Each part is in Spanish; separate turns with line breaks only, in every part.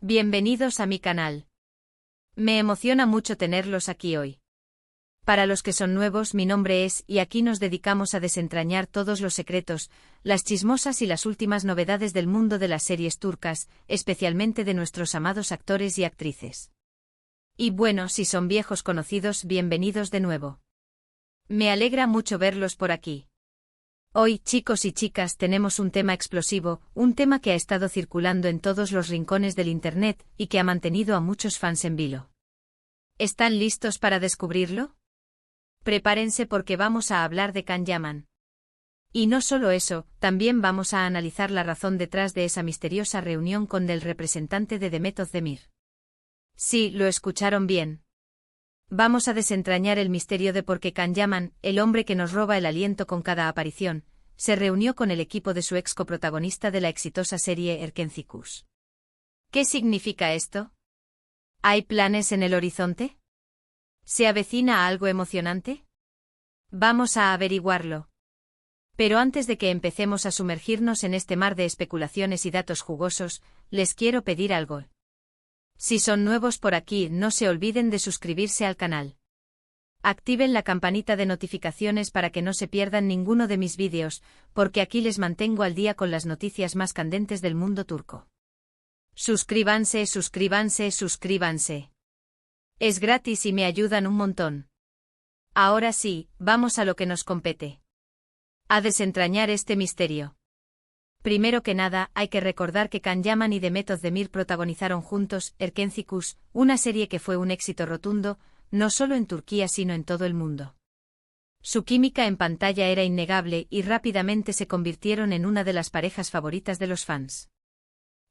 Bienvenidos a mi canal. Me emociona mucho tenerlos aquí hoy. Para los que son nuevos, mi nombre es, y aquí nos dedicamos a desentrañar todos los secretos, las chismosas y las últimas novedades del mundo de las series turcas, especialmente de nuestros amados actores y actrices. Y bueno, si son viejos conocidos, bienvenidos de nuevo. Me alegra mucho verlos por aquí. Hoy, chicos y chicas, tenemos un tema explosivo, un tema que ha estado circulando en todos los rincones del Internet y que ha mantenido a muchos fans en vilo. ¿Están listos para descubrirlo? Prepárense porque vamos a hablar de Can Yaman. Y no solo eso, también vamos a analizar la razón detrás de esa misteriosa reunión con el representante de Demet Özdemir. Sí, lo escucharon bien. Vamos a desentrañar el misterio de por qué Can Yaman, el hombre que nos roba el aliento con cada aparición, se reunió con el equipo de su ex coprotagonista de la exitosa serie Erkenci-Kuş. ¿Qué significa esto? ¿Hay planes en el horizonte? ¿Se avecina algo emocionante? Vamos a averiguarlo. Pero antes de que empecemos a sumergirnos en este mar de especulaciones y datos jugosos, les quiero pedir algo. Si son nuevos por aquí, no se olviden de suscribirse al canal. Activen la campanita de notificaciones para que no se pierdan ninguno de mis vídeos, porque aquí les mantengo al día con las noticias más candentes del mundo turco. Suscríbanse, suscríbanse, suscríbanse. Es gratis y me ayudan un montón. Ahora sí, vamos a lo que nos compete. A desentrañar este misterio. Primero que nada, hay que recordar que Can Yaman y Demet Özdemir protagonizaron juntos Erkenci-Kuş, una serie que fue un éxito rotundo, no solo en Turquía sino en todo el mundo. Su química en pantalla era innegable y rápidamente se convirtieron en una de las parejas favoritas de los fans.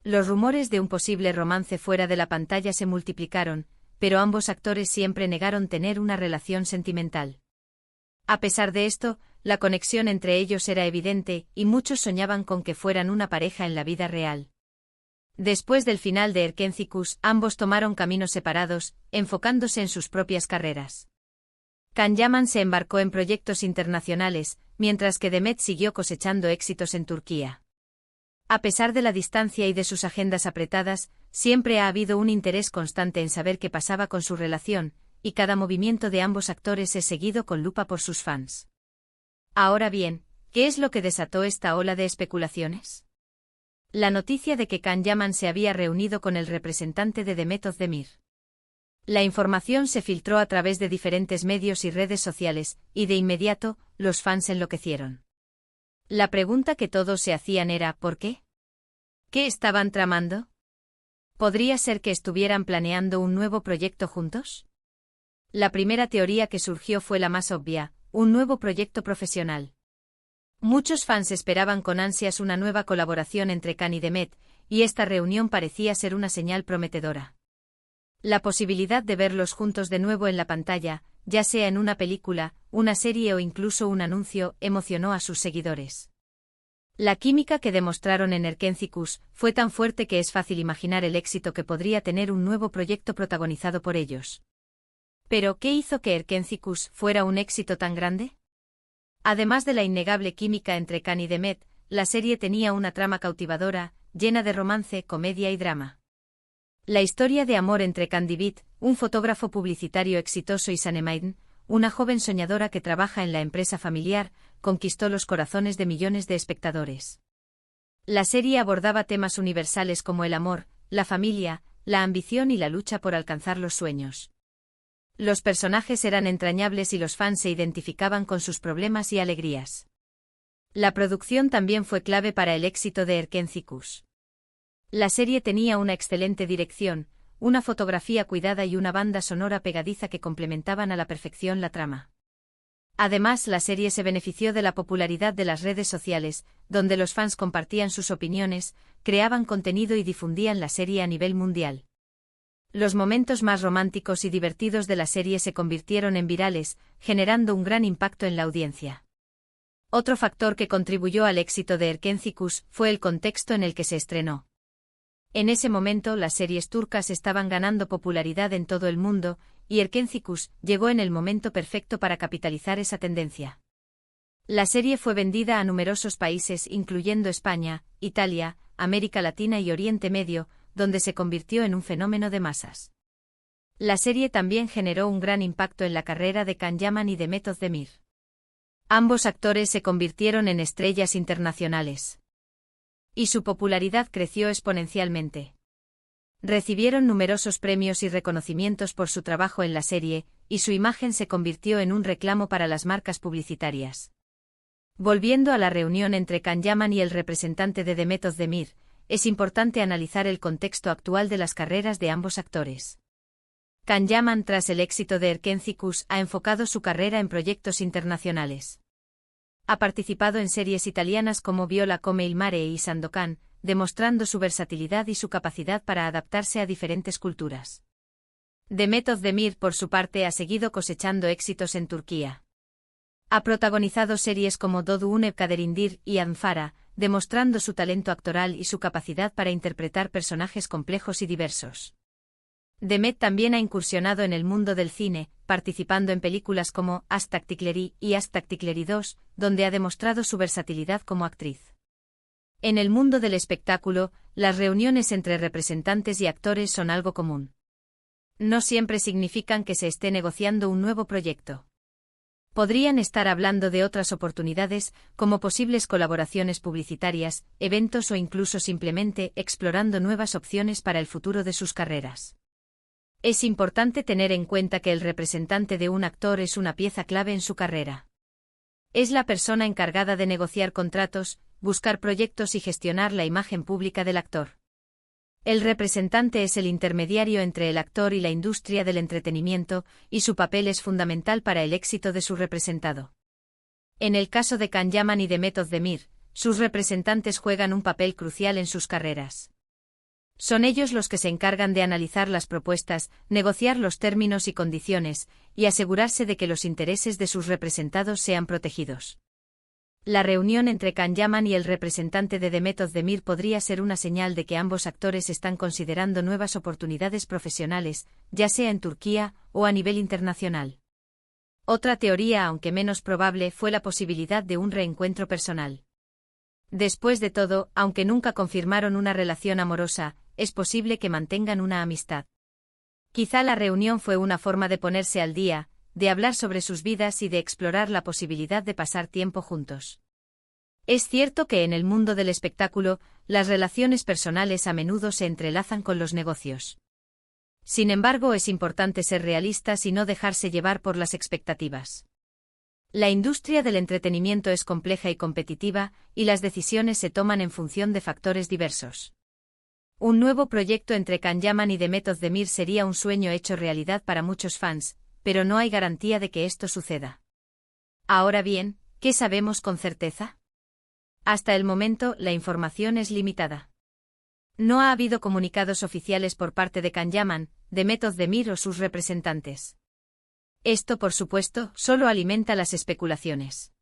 Los rumores de un posible romance fuera de la pantalla se multiplicaron, pero ambos actores siempre negaron tener una relación sentimental. A pesar de esto, la conexión entre ellos era evidente, y muchos soñaban con que fueran una pareja en la vida real. Después del final de Erkenci-Kuş, ambos tomaron caminos separados, enfocándose en sus propias carreras. Can Yaman se embarcó en proyectos internacionales, mientras que Demet siguió cosechando éxitos en Turquía. A pesar de la distancia y de sus agendas apretadas, siempre ha habido un interés constante en saber qué pasaba con su relación, y cada movimiento de ambos actores es seguido con lupa por sus fans. Ahora bien, ¿qué es lo que desató esta ola de especulaciones? La noticia de que Can Yaman se había reunido con el representante de Demet Özdemir. La información se filtró a través de diferentes medios y redes sociales, y de inmediato, los fans enloquecieron. La pregunta que todos se hacían era ¿por qué? ¿Qué estaban tramando? ¿Podría ser que estuvieran planeando un nuevo proyecto juntos? La primera teoría que surgió fue la más obvia, un nuevo proyecto profesional. Muchos fans esperaban con ansias una nueva colaboración entre Can y Demet, y esta reunión parecía ser una señal prometedora. La posibilidad de verlos juntos de nuevo en la pantalla, ya sea en una película, una serie o incluso un anuncio, emocionó a sus seguidores. La química que demostraron en Erkenci-Kuş fue tan fuerte que es fácil imaginar el éxito que podría tener un nuevo proyecto protagonizado por ellos. Pero, ¿qué hizo que Erkenci-Kuş fuera un éxito tan grande? Además de la innegable química entre Can y Demet, la serie tenía una trama cautivadora, llena de romance, comedia y drama. La historia de amor entre Candivit, un fotógrafo publicitario exitoso, y Sanem, una joven soñadora que trabaja en la empresa familiar, conquistó los corazones de millones de espectadores. La serie abordaba temas universales como el amor, la familia, la ambición y la lucha por alcanzar los sueños. Los personajes eran entrañables y los fans se identificaban con sus problemas y alegrías. La producción también fue clave para el éxito de Erkenci-Kuş. La serie tenía una excelente dirección, una fotografía cuidada y una banda sonora pegadiza que complementaban a la perfección la trama. Además, la serie se benefició de la popularidad de las redes sociales, donde los fans compartían sus opiniones, creaban contenido y difundían la serie a nivel mundial. Los momentos más románticos y divertidos de la serie se convirtieron en virales, generando un gran impacto en la audiencia. Otro factor que contribuyó al éxito de Erkenci-Kuş fue el contexto en el que se estrenó. En ese momento las series turcas estaban ganando popularidad en todo el mundo, y Erkenci-Kuş llegó en el momento perfecto para capitalizar esa tendencia. La serie fue vendida a numerosos países incluyendo España, Italia, América Latina y Oriente Medio, donde se convirtió en un fenómeno de masas. La serie también generó un gran impacto en la carrera de Can Yaman y de Demet Özdemir. Ambos actores se convirtieron en estrellas internacionales. Y su popularidad creció exponencialmente. Recibieron numerosos premios y reconocimientos por su trabajo en la serie, y su imagen se convirtió en un reclamo para las marcas publicitarias. Volviendo a la reunión entre Can Yaman y el representante de Demet Özdemir, es importante analizar el contexto actual de las carreras de ambos actores. Can Yaman, tras el éxito de Erkenci Kuş, ha enfocado su carrera en proyectos internacionales. Ha participado en series italianas como Viola come il mare y Sandokan, demostrando su versatilidad y su capacidad para adaptarse a diferentes culturas. Demet Özdemir, por su parte, ha seguido cosechando éxitos en Turquía. Ha protagonizado series como Doğduğun Kaderindir y Anfara, demostrando su talento actoral y su capacidad para interpretar personajes complejos y diversos. Demet también ha incursionado en el mundo del cine, participando en películas como Aşk Taktikleri y Aşk Taktikleri 2, donde ha demostrado su versatilidad como actriz. En el mundo del espectáculo, las reuniones entre representantes y actores son algo común. No siempre significan que se esté negociando un nuevo proyecto. Podrían estar hablando de otras oportunidades, como posibles colaboraciones publicitarias, eventos o incluso simplemente explorando nuevas opciones para el futuro de sus carreras. Es importante tener en cuenta que el representante de un actor es una pieza clave en su carrera. Es la persona encargada de negociar contratos, buscar proyectos y gestionar la imagen pública del actor. El representante es el intermediario entre el actor y la industria del entretenimiento, y su papel es fundamental para el éxito de su representado. En el caso de Can Yaman y Demet Özdemir, sus representantes juegan un papel crucial en sus carreras. Son ellos los que se encargan de analizar las propuestas, negociar los términos y condiciones, y asegurarse de que los intereses de sus representados sean protegidos. La reunión entre Can Yaman y el representante de Demet Özdemir podría ser una señal de que ambos actores están considerando nuevas oportunidades profesionales, ya sea en Turquía o a nivel internacional. Otra teoría, aunque menos probable, fue la posibilidad de un reencuentro personal. Después de todo, aunque nunca confirmaron una relación amorosa, es posible que mantengan una amistad. Quizá la reunión fue una forma de ponerse al día, de hablar sobre sus vidas y de explorar la posibilidad de pasar tiempo juntos. Es cierto que en el mundo del espectáculo, las relaciones personales a menudo se entrelazan con los negocios. Sin embargo, es importante ser realistas y no dejarse llevar por las expectativas. La industria del entretenimiento es compleja y competitiva, y las decisiones se toman en función de factores diversos. Un nuevo proyecto entre Can Yaman y Demet Özdemir sería un sueño hecho realidad para muchos fans, pero no hay garantía de que esto suceda. Ahora bien, ¿qué sabemos con certeza? Hasta el momento, la información es limitada. No ha habido comunicados oficiales por parte de Can Yaman, Demet Özdemir o sus representantes. Esto, por supuesto, solo alimenta las especulaciones.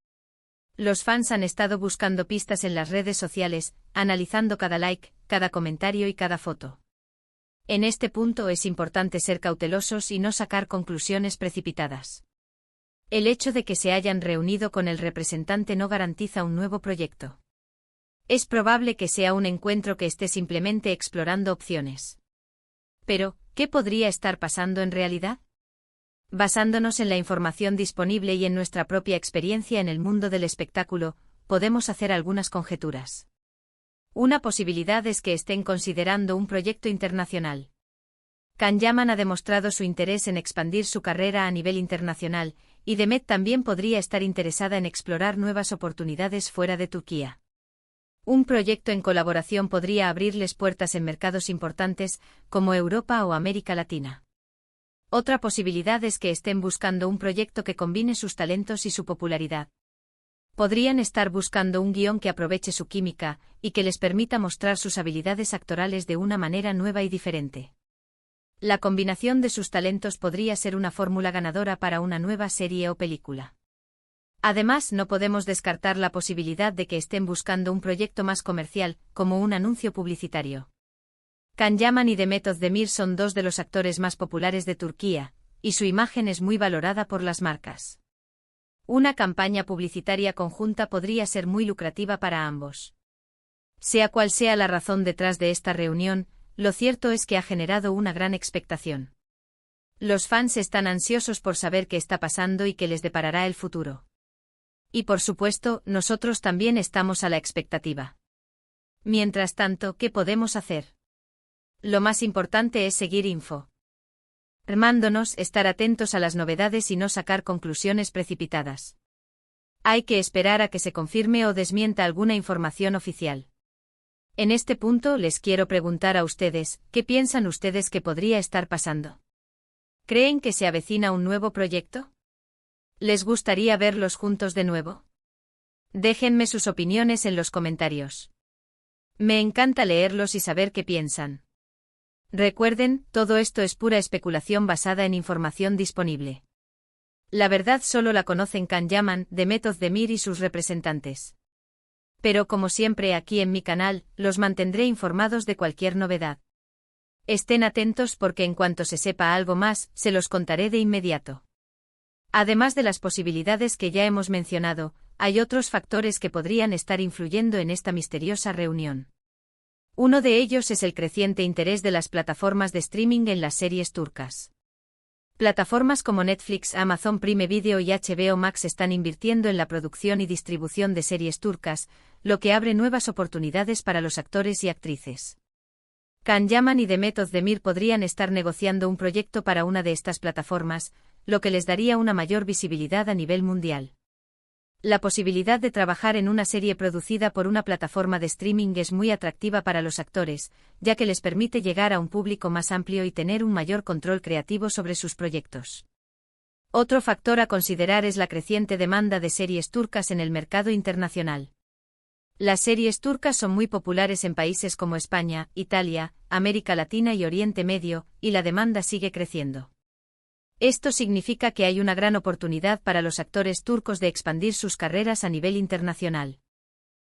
Los fans han estado buscando pistas en las redes sociales, analizando cada like, cada comentario y cada foto. En este punto es importante ser cautelosos y no sacar conclusiones precipitadas. El hecho de que se hayan reunido con el representante no garantiza un nuevo proyecto. Es probable que sea un encuentro que esté simplemente explorando opciones. Pero, ¿qué podría estar pasando en realidad? Basándonos en la información disponible y en nuestra propia experiencia en el mundo del espectáculo, podemos hacer algunas conjeturas. Una posibilidad es que estén considerando un proyecto internacional. Can Yaman ha demostrado su interés en expandir su carrera a nivel internacional, y Demet también podría estar interesada en explorar nuevas oportunidades fuera de Turquía. Un proyecto en colaboración podría abrirles puertas en mercados importantes, como Europa o América Latina. Otra posibilidad es que estén buscando un proyecto que combine sus talentos y su popularidad. Podrían estar buscando un guión que aproveche su química, y que les permita mostrar sus habilidades actorales de una manera nueva y diferente. La combinación de sus talentos podría ser una fórmula ganadora para una nueva serie o película. Además, no podemos descartar la posibilidad de que estén buscando un proyecto más comercial, como un anuncio publicitario. Can Yaman y Demet Özdemir son dos de los actores más populares de Turquía, y su imagen es muy valorada por las marcas. Una campaña publicitaria conjunta podría ser muy lucrativa para ambos. Sea cual sea la razón detrás de esta reunión, lo cierto es que ha generado una gran expectación. Los fans están ansiosos por saber qué está pasando y qué les deparará el futuro. Y por supuesto, nosotros también estamos a la expectativa. Mientras tanto, ¿qué podemos hacer? Lo más importante es seguir informándonos, estar atentos a las novedades y no sacar conclusiones precipitadas. Hay que esperar a que se confirme o desmienta alguna información oficial. En este punto les quiero preguntar a ustedes, ¿qué piensan ustedes que podría estar pasando? ¿Creen que se avecina un nuevo proyecto? ¿Les gustaría verlos juntos de nuevo? Déjenme sus opiniones en los comentarios. Me encanta leerlos y saber qué piensan. Recuerden, todo esto es pura especulación basada en información disponible. La verdad solo la conocen Can Yaman, Demet Özdemir y sus representantes. Pero como siempre aquí en mi canal, los mantendré informados de cualquier novedad. Estén atentos porque en cuanto se sepa algo más, se los contaré de inmediato. Además de las posibilidades que ya hemos mencionado, hay otros factores que podrían estar influyendo en esta misteriosa reunión. Uno de ellos es el creciente interés de las plataformas de streaming en las series turcas. Plataformas como Netflix, Amazon Prime Video y HBO Max están invirtiendo en la producción y distribución de series turcas, lo que abre nuevas oportunidades para los actores y actrices. Can Yaman y Demet Özdemir podrían estar negociando un proyecto para una de estas plataformas, lo que les daría una mayor visibilidad a nivel mundial. La posibilidad de trabajar en una serie producida por una plataforma de streaming es muy atractiva para los actores, ya que les permite llegar a un público más amplio y tener un mayor control creativo sobre sus proyectos. Otro factor a considerar es la creciente demanda de series turcas en el mercado internacional. Las series turcas son muy populares en países como España, Italia, América Latina y Oriente Medio, y la demanda sigue creciendo. Esto significa que hay una gran oportunidad para los actores turcos de expandir sus carreras a nivel internacional.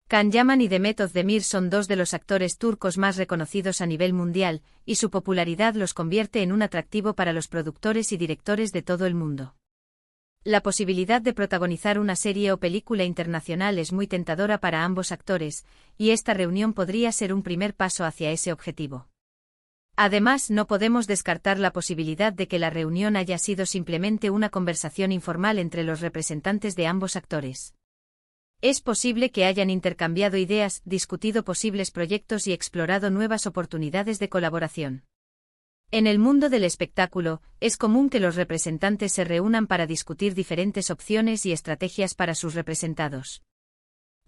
Can Yaman y Demet Özdemir son dos de los actores turcos más reconocidos a nivel mundial, y su popularidad los convierte en un atractivo para los productores y directores de todo el mundo. La posibilidad de protagonizar una serie o película internacional es muy tentadora para ambos actores, y esta reunión podría ser un primer paso hacia ese objetivo. Además, no podemos descartar la posibilidad de que la reunión haya sido simplemente una conversación informal entre los representantes de ambos actores. Es posible que hayan intercambiado ideas, discutido posibles proyectos y explorado nuevas oportunidades de colaboración. En el mundo del espectáculo, es común que los representantes se reúnan para discutir diferentes opciones y estrategias para sus representados.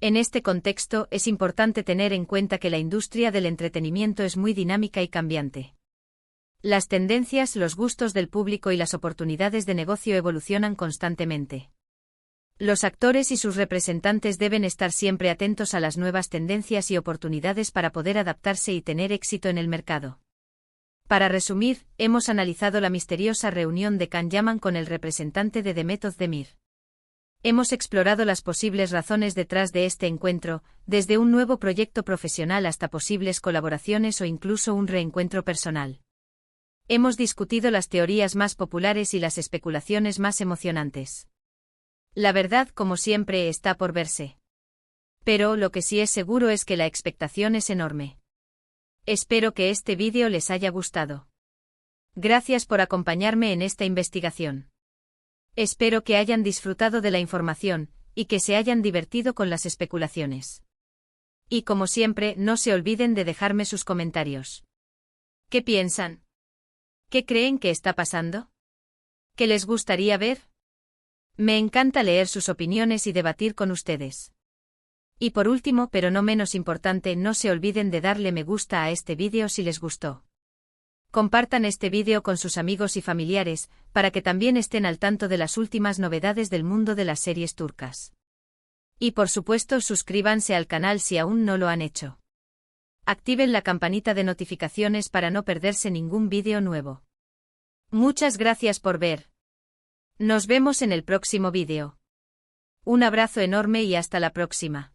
En este contexto, es importante tener en cuenta que la industria del entretenimiento es muy dinámica y cambiante. Las tendencias, los gustos del público y las oportunidades de negocio evolucionan constantemente. Los actores y sus representantes deben estar siempre atentos a las nuevas tendencias y oportunidades para poder adaptarse y tener éxito en el mercado. Para resumir, hemos analizado la misteriosa reunión de Can Yaman con el representante de Demet Özdemir. Hemos explorado las posibles razones detrás de este encuentro, desde un nuevo proyecto profesional hasta posibles colaboraciones o incluso un reencuentro personal. Hemos discutido las teorías más populares y las especulaciones más emocionantes. La verdad, como siempre, está por verse. Pero lo que sí es seguro es que la expectación es enorme. Espero que este vídeo les haya gustado. Gracias por acompañarme en esta investigación. Espero que hayan disfrutado de la información, y que se hayan divertido con las especulaciones. Y como siempre, no se olviden de dejarme sus comentarios. ¿Qué piensan? ¿Qué creen que está pasando? ¿Qué les gustaría ver? Me encanta leer sus opiniones y debatir con ustedes. Y por último, pero no menos importante, no se olviden de darle me gusta a este vídeo si les gustó. Compartan este vídeo con sus amigos y familiares, para que también estén al tanto de las últimas novedades del mundo de las series turcas. Y por supuesto, suscríbanse al canal si aún no lo han hecho. Activen la campanita de notificaciones para no perderse ningún vídeo nuevo. Muchas gracias por ver. Nos vemos en el próximo vídeo. Un abrazo enorme y hasta la próxima.